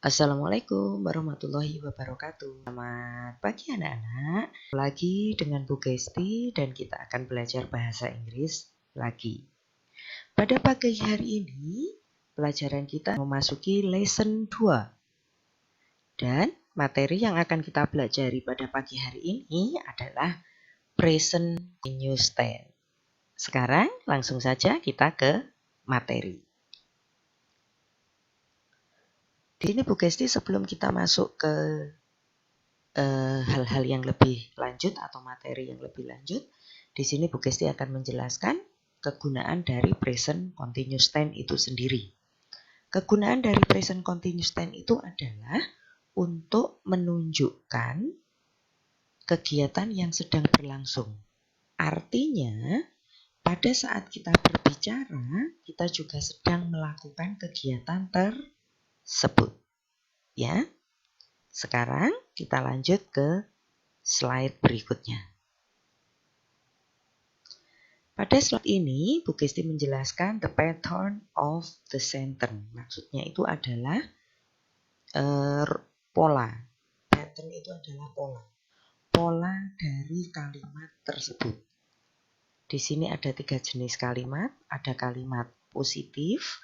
Assalamualaikum warahmatullahi wabarakatuh. Selamat pagi anak-anak. Lagi dengan Bu Gesti dan kita akan belajar bahasa Inggris lagi. Pada pagi hari ini, pelajaran kita memasuki lesson 2. Dan materi yang akan kita pelajari pada pagi hari ini adalah present continuous tense. Sekarang langsung saja kita ke materi. Di sini Bu Gesti sebelum kita masuk ke hal-hal yang lebih lanjut atau materi yang lebih lanjut, di sini Bu Gesti akan menjelaskan kegunaan dari present continuous tense itu sendiri. Kegunaan dari present continuous tense itu adalah untuk menunjukkan kegiatan yang sedang berlangsung. Artinya, pada saat kita berbicara, kita juga sedang melakukan kegiatan tersebut. Ya. Sekarang kita lanjut ke slide berikutnya. Pada slide ini, Bu Gesti menjelaskan the pattern of the sentence. Maksudnya itu adalah pola. Pattern itu adalah pola. Pola dari kalimat tersebut. Di sini ada 3 jenis kalimat. Ada kalimat positif,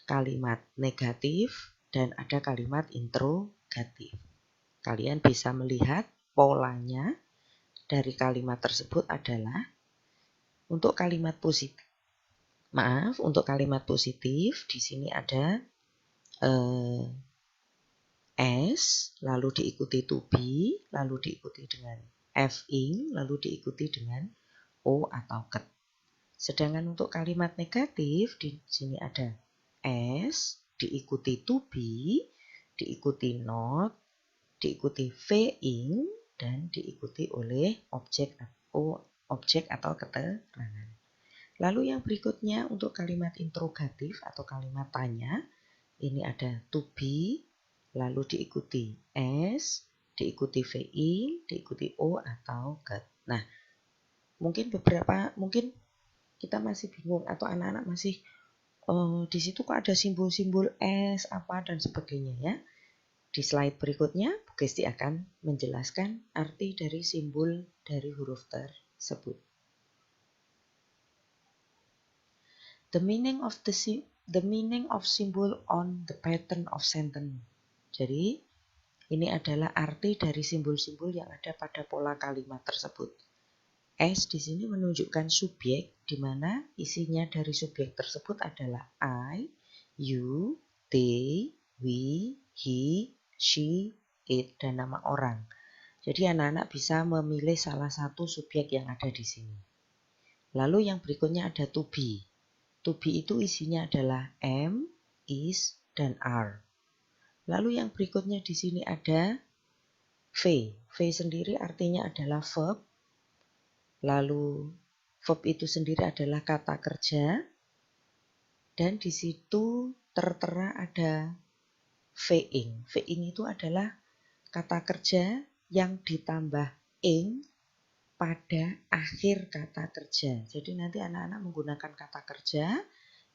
kalimat negatif, dan ada kalimat interrogatif. Kalian bisa melihat polanya dari kalimat tersebut adalah untuk kalimat positif. Untuk kalimat positif di sini ada S, lalu diikuti to be, lalu diikuti dengan FING, lalu diikuti dengan O atau ket. Sedangkan untuk kalimat negatif di sini ada S, diikuti to be, diikuti not, diikuti VING, dan diikuti oleh objek atau keterangan. Lalu yang berikutnya untuk kalimat interrogatif atau kalimat tanya, ini ada to be, lalu diikuti S, diikuti VING, diikuti O atau ket. Nah, mungkin kita masih bingung atau anak-anak masih di situ kok ada simbol-simbol S apa dan sebagainya ya. Di slide berikutnya, Bu Gesti akan menjelaskan arti dari simbol dari huruf tersebut. The meaning of symbol on the pattern of sentence. Jadi, ini adalah arti dari simbol-simbol yang ada pada pola kalimat tersebut. S di sini menunjukkan subjek, di mana isinya dari subjek tersebut adalah I, you, they, we, he, she, it, dan nama orang. Jadi anak-anak bisa memilih salah satu subjek yang ada di sini. Lalu yang berikutnya ada to be. To be itu isinya adalah am, is, dan are. Lalu yang berikutnya di sini ada V. V sendiri artinya adalah verb. Lalu verb itu sendiri adalah kata kerja. Dan di situ tertera ada VING. VING itu adalah kata kerja yang ditambah ing pada akhir kata kerja. Jadi nanti anak-anak menggunakan kata kerja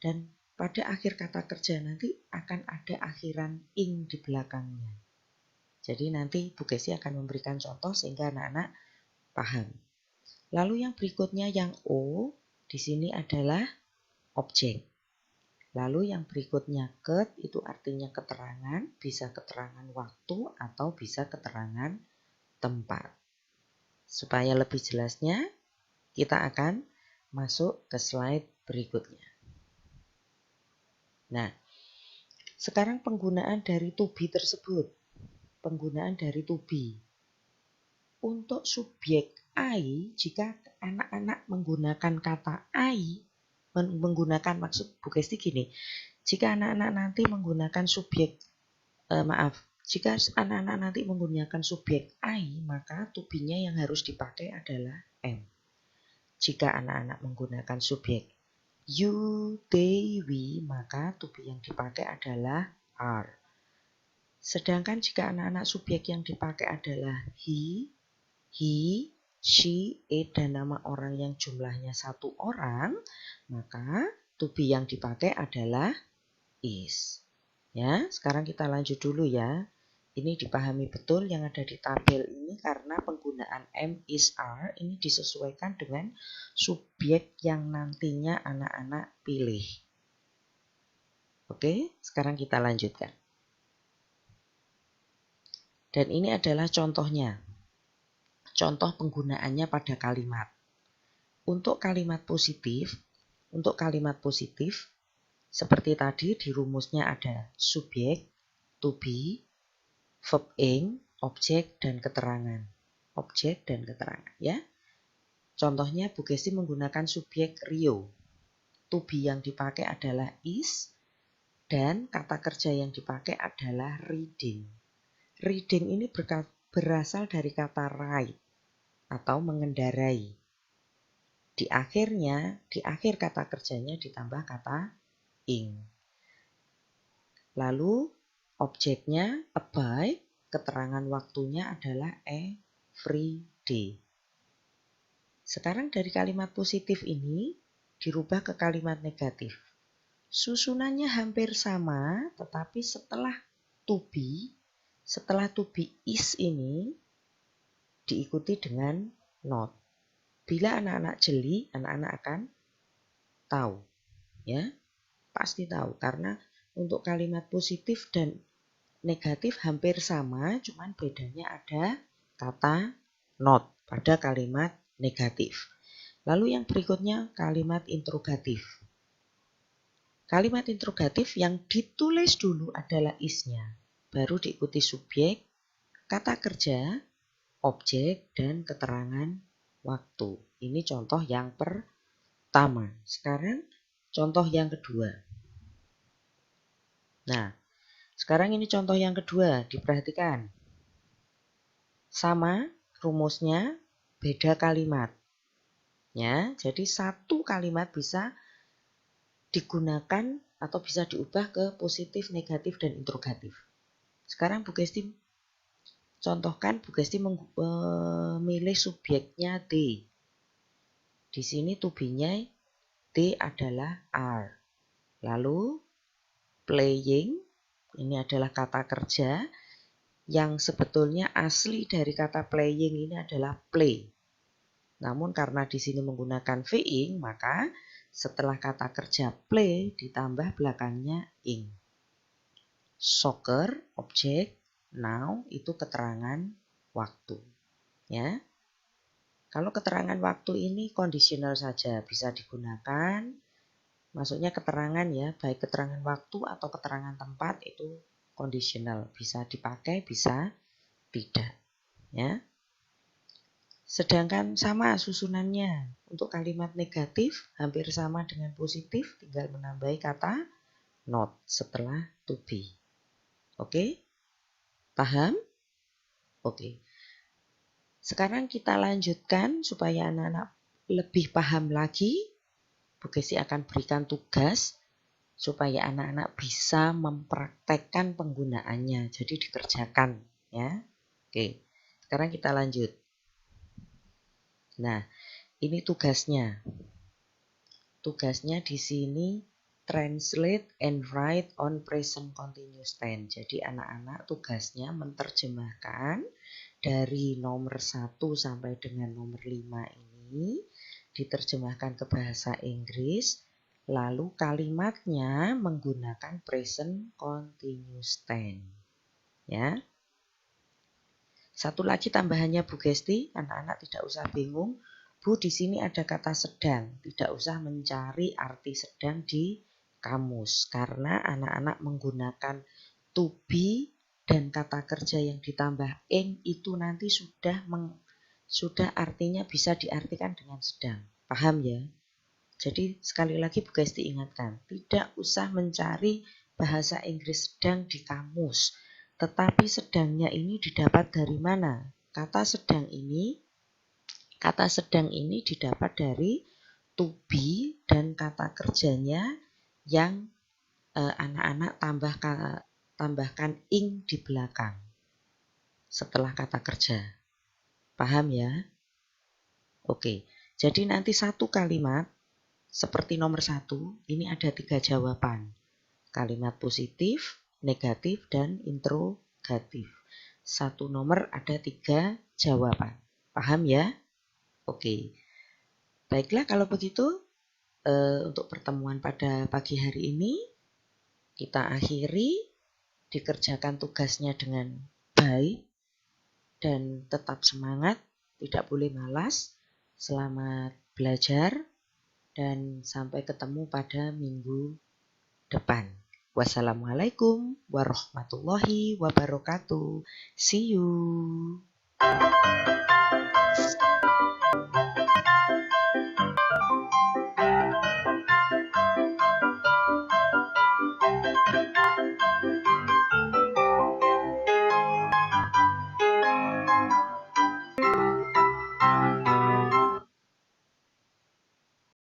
dan pada akhir kata kerja nanti akan ada akhiran ing di belakangnya. Jadi nanti Bu Gesti akan memberikan contoh sehingga anak-anak paham. Lalu yang berikutnya yang O di sini adalah objek. Lalu yang berikutnya ket itu artinya keterangan, bisa keterangan waktu atau bisa keterangan tempat. Supaya lebih jelasnya, kita akan masuk ke slide berikutnya. Nah, sekarang penggunaan dari to be tersebut. Penggunaan dari to be. Untuk subjek I, jika anak-anak menggunakan kata I, maksud Bu Gesti gini, jika anak-anak nanti menggunakan jika anak-anak nanti menggunakan subjek I, maka to be-nya yang harus dipakai adalah am. Jika anak-anak menggunakan subjek you, they, we, maka to be yang dipakai adalah are. Sedangkan jika anak-anak subjek yang dipakai adalah he, she, it, dan nama orang yang jumlahnya 1 orang, maka to be yang dipakai adalah is. Ya, sekarang kita lanjut dulu ya. Ini dipahami betul yang ada di tabel ini karena penggunaan am, is, are ini disesuaikan dengan subjek yang nantinya anak-anak pilih. Oke, sekarang kita lanjutkan. Dan ini adalah contohnya. Contoh penggunaannya pada kalimat. Untuk kalimat positif, seperti tadi di rumusnya ada subjek, to be, verb ing, objek, dan keterangan. Objek dan keterangan ya. Contohnya Bu Gesti menggunakan subjek Rio. To be yang dipakai adalah is dan kata kerja yang dipakai adalah reading. Reading ini berasal dari kata ride atau mengendarai. Di akhir kata kerjanya ditambah kata ing. Lalu objeknya a by, keterangan waktunya adalah every day. Sekarang dari kalimat positif ini dirubah ke kalimat negatif. Susunannya hampir sama, tetapi setelah to be is ini diikuti dengan not. Bila anak-anak jeli, anak-anak akan tahu. Ya, pasti tahu karena untuk kalimat positif dan negatif hampir sama, cuman bedanya ada kata not pada kalimat negatif. Lalu yang berikutnya kalimat interrogatif. Kalimat interrogatif yang ditulis dulu adalah is-nya, baru diikuti subjek, kata kerja, objek, dan keterangan waktu. Ini contoh yang pertama. Sekarang contoh yang kedua. Nah, sekarang ini contoh yang kedua, diperhatikan. Sama rumusnya, beda kalimat. Ya, jadi satu kalimat bisa digunakan atau bisa diubah ke positif, negatif, dan interrogatif. Sekarang Bu Gesti contohkan, Bu Gesti memilih subjeknya D. Di sini to be-nya D adalah are. Lalu playing, ini adalah kata kerja yang sebetulnya asli dari kata playing ini adalah play. Namun karena di sini menggunakan being, maka setelah kata kerja play ditambah belakangnya ing. Soccer, objek, now itu keterangan waktu. Ya. Kalau keterangan waktu ini kondisional saja bisa digunakan. Maksudnya keterangan ya, baik keterangan waktu atau keterangan tempat itu kondisional, bisa dipakai, bisa tidak. Ya. Sedangkan sama susunannya. Untuk kalimat negatif hampir sama dengan positif, tinggal menambahi kata not setelah to be. Oke? Paham? Oke. Sekarang kita lanjutkan supaya anak-anak lebih paham lagi. Bu Gesti akan berikan tugas supaya anak-anak bisa mempraktekkan penggunaannya. Jadi dikerjakan ya. Oke. Sekarang kita lanjut. Nah, ini tugasnya. Tugasnya di sini translate and write on present continuous tense. Jadi anak-anak tugasnya menerjemahkan dari nomor 1 sampai dengan nomor 5 ini diterjemahkan ke bahasa Inggris, lalu kalimatnya menggunakan present continuous tense. Ya. Satu lagi tambahannya Bu Gesti, anak-anak tidak usah bingung. Bu, di sini ada kata sedang, tidak usah mencari arti sedang di kamus karena anak-anak menggunakan to be dan kata kerja yang ditambah ing itu nanti sudah artinya bisa diartikan dengan sedang. Paham ya? Jadi sekali lagi Bu Gesti ingatkan, tidak usah mencari bahasa Inggris sedang di kamus. Tetapi sedangnya ini didapat dari mana? Kata sedang ini didapat dari to be dan kata kerjanya yang anak-anak tambahkan ing di belakang setelah kata kerja. Paham ya? Oke, jadi nanti satu kalimat seperti nomor 1, ini ada 3 jawaban. Kalimat positif, negatif, dan interrogatif. Satu nomor ada 3 jawaban. Paham ya? Oke. Baiklah kalau begitu, untuk pertemuan pada pagi hari ini kita akhiri. Dikerjakan tugasnya dengan baik dan tetap semangat, tidak boleh malas. Selamat belajar dan sampai ketemu pada minggu depan. Wassalamualaikum warahmatullahi wabarakatuh. See you.